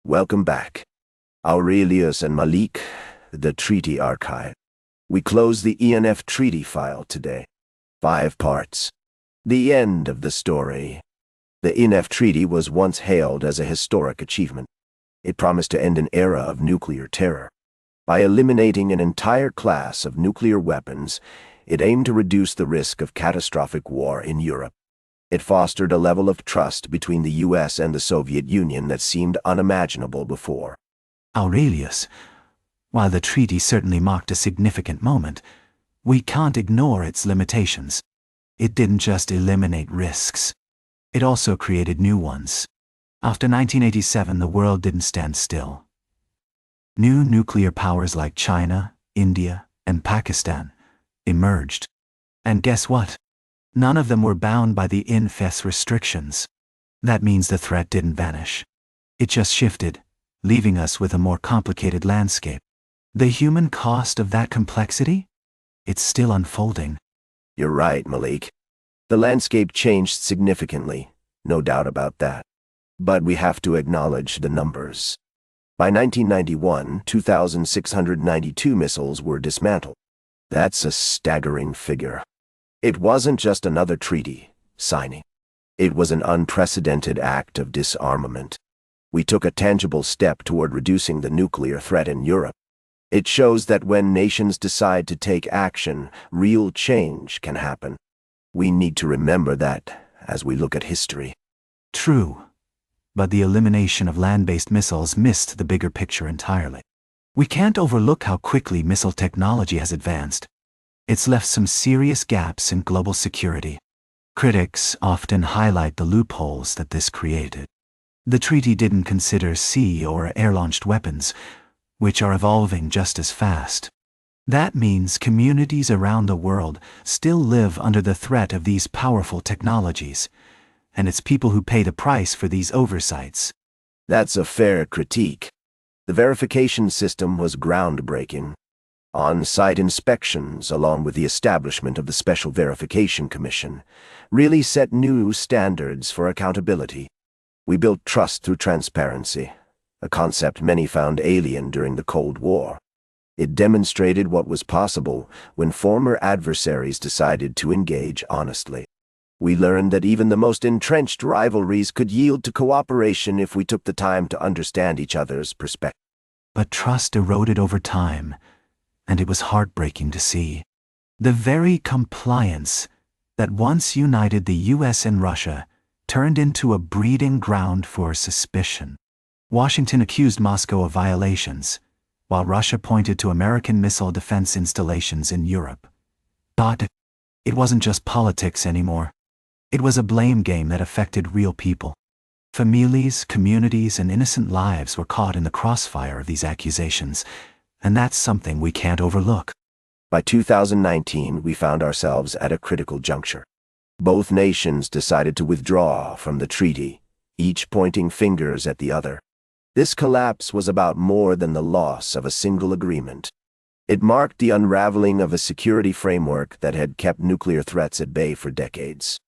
Welcome back. Aurelius and Malik, the Treaty Archive. We close the INF Treaty file today. 5 parts. The end of the story. The INF Treaty was once hailed as a historic achievement. It promised to end an era of nuclear terror. By eliminating an entire class of nuclear weapons, it aimed to reduce the risk of catastrophic war in Europe. It fostered a level of trust between the US and the Soviet Union that seemed unimaginable before. Aurelius, while the treaty certainly marked a significant moment, we can't ignore its limitations. It didn't just eliminate risks. It also created new ones. After 1987, the world didn't stand still. New nuclear powers like China, India, and Pakistan emerged. And guess what? None of them were bound by the INF's restrictions. That means the threat didn't vanish. It just shifted, leaving us with a more complicated landscape. The human cost of that complexity? It's still unfolding. You're right, Malik. The landscape changed significantly, no doubt about that. But we have to acknowledge the numbers. By 1991, 2,692 missiles were dismantled. That's a staggering figure. It wasn't just another treaty signing. It was an unprecedented act of disarmament. We took a tangible step toward reducing the nuclear threat in Europe. It shows that when nations decide to take action, real change can happen. We need to remember that as we look at history. True, but the elimination of land-based missiles missed the bigger picture entirely. We can't overlook how quickly missile technology has advanced. It's left some serious gaps in global security. Critics often highlight the loopholes that this created. The treaty didn't consider sea or air-launched weapons, which are evolving just as fast. That means communities around the world still live under the threat of these powerful technologies, and it's people who pay the price for these oversights. That's a fair critique. The verification system was groundbreaking. On-site inspections, along with the establishment of the Special Verification Commission, really set new standards for accountability. We built trust through transparency, a concept many found alien during the Cold War. It demonstrated what was possible when former adversaries decided to engage honestly. We learned that even the most entrenched rivalries could yield to cooperation if we took the time to understand each other's perspective. But trust eroded over time, and it was heartbreaking to see. The very compliance that once united the US and Russia turned into a breeding ground for suspicion. Washington accused Moscow of violations, while Russia pointed to American missile defense installations in Europe. But it wasn't just politics anymore. It was a blame game that affected real people. Families, communities, and innocent lives were caught in the crossfire of these accusations, and that's something we can't overlook. By 2019, we found ourselves at a critical juncture. Both nations decided to withdraw from the treaty, each pointing fingers at the other. This collapse was about more than the loss of a single agreement. It marked the unraveling of a security framework that had kept nuclear threats at bay for decades.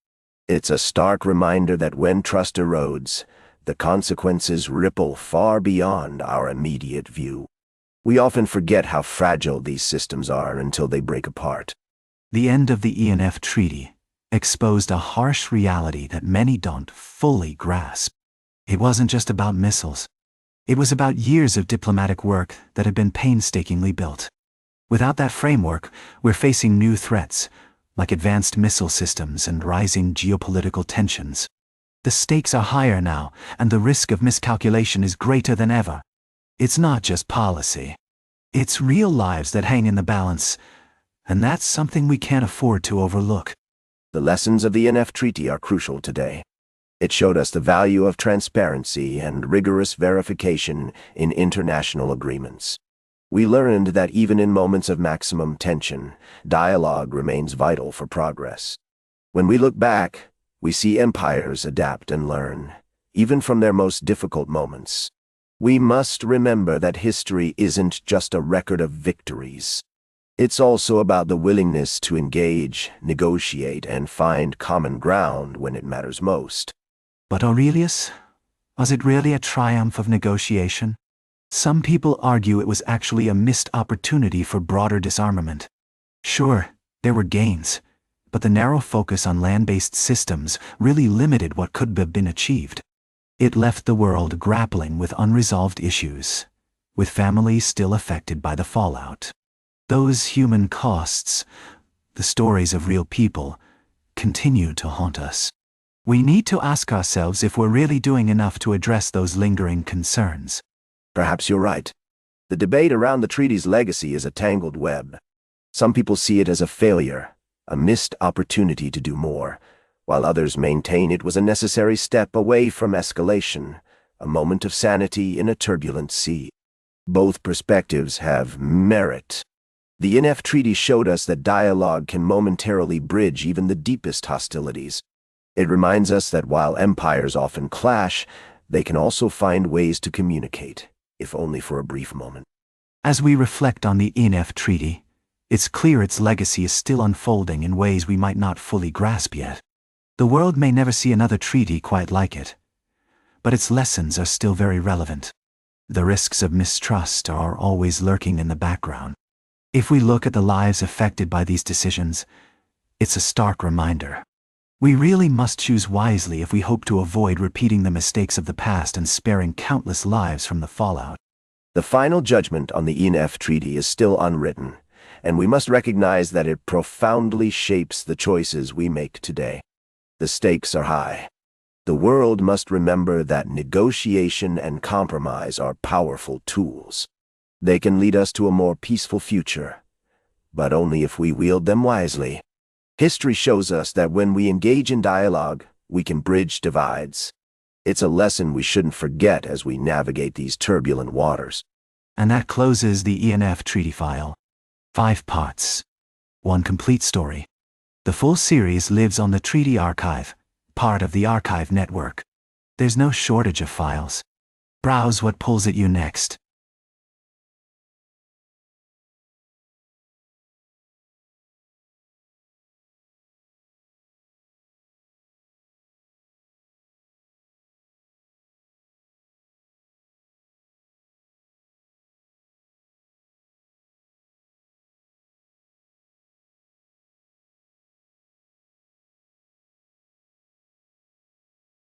It's a stark reminder that when trust erodes, the consequences ripple far beyond our immediate view. We often forget how fragile these systems are until they break apart. The end of the INF Treaty exposed a harsh reality that many don't fully grasp. It wasn't just about missiles. It was about years of diplomatic work that had been painstakingly built. Without that framework, we're facing new threats, like advanced missile systems and rising geopolitical tensions. The stakes are higher now, and the risk of miscalculation is greater than ever. It's not just policy. It's real lives that hang in the balance, and that's something we can't afford to overlook. The lessons of the INF Treaty are crucial today. It showed us the value of transparency and rigorous verification in international agreements. We learned that even in moments of maximum tension, dialogue remains vital for progress. When we look back, we see empires adapt and learn, even from their most difficult moments. We must remember that history isn't just a record of victories. It's also about the willingness to engage, negotiate, and find common ground when it matters most. But Aurelius, Was it really a triumph of negotiation? Some people argue it was actually a missed opportunity for broader disarmament. Sure, there were gains, but the narrow focus on land-based systems really limited what could have been achieved. It left the world grappling with unresolved issues, with families still affected by the fallout. Those human costs, the stories of real people, continue to haunt us. We need to ask ourselves if we're really doing enough to address those lingering concerns. Perhaps you're right. The debate around the treaty's legacy is a tangled web. Some people see it as a failure, a missed opportunity to do more, while others maintain it was a necessary step away from escalation, a moment of sanity in a turbulent sea. Both perspectives have merit. The INF Treaty showed us that dialogue can momentarily bridge even the deepest hostilities. It reminds us that while empires often clash, they can also find ways to communicate, if only for a brief moment. As we reflect on the INF Treaty, it's clear its legacy is still unfolding in ways we might not fully grasp yet. The world may never see another treaty quite like it, but its lessons are still very relevant. The risks of mistrust are always lurking in the background. If we look at the lives affected by these decisions, it's a stark reminder. We really must choose wisely if we hope to avoid repeating the mistakes of the past and sparing countless lives from the fallout. The final judgment on the INF Treaty is still unwritten, and we must recognize that it profoundly shapes the choices we make today. The stakes are high. The world must remember that negotiation and compromise are powerful tools. They can lead us to a more peaceful future, but only if we wield them wisely. History shows us that when we engage in dialogue, we can bridge divides. It's a lesson we shouldn't forget as we navigate these turbulent waters. And that closes the INF Treaty file. 5 parts. 1 complete story. The full series lives on the Treaty Archive, part of the Archive network. There's no shortage of files. Browse what pulls at you next.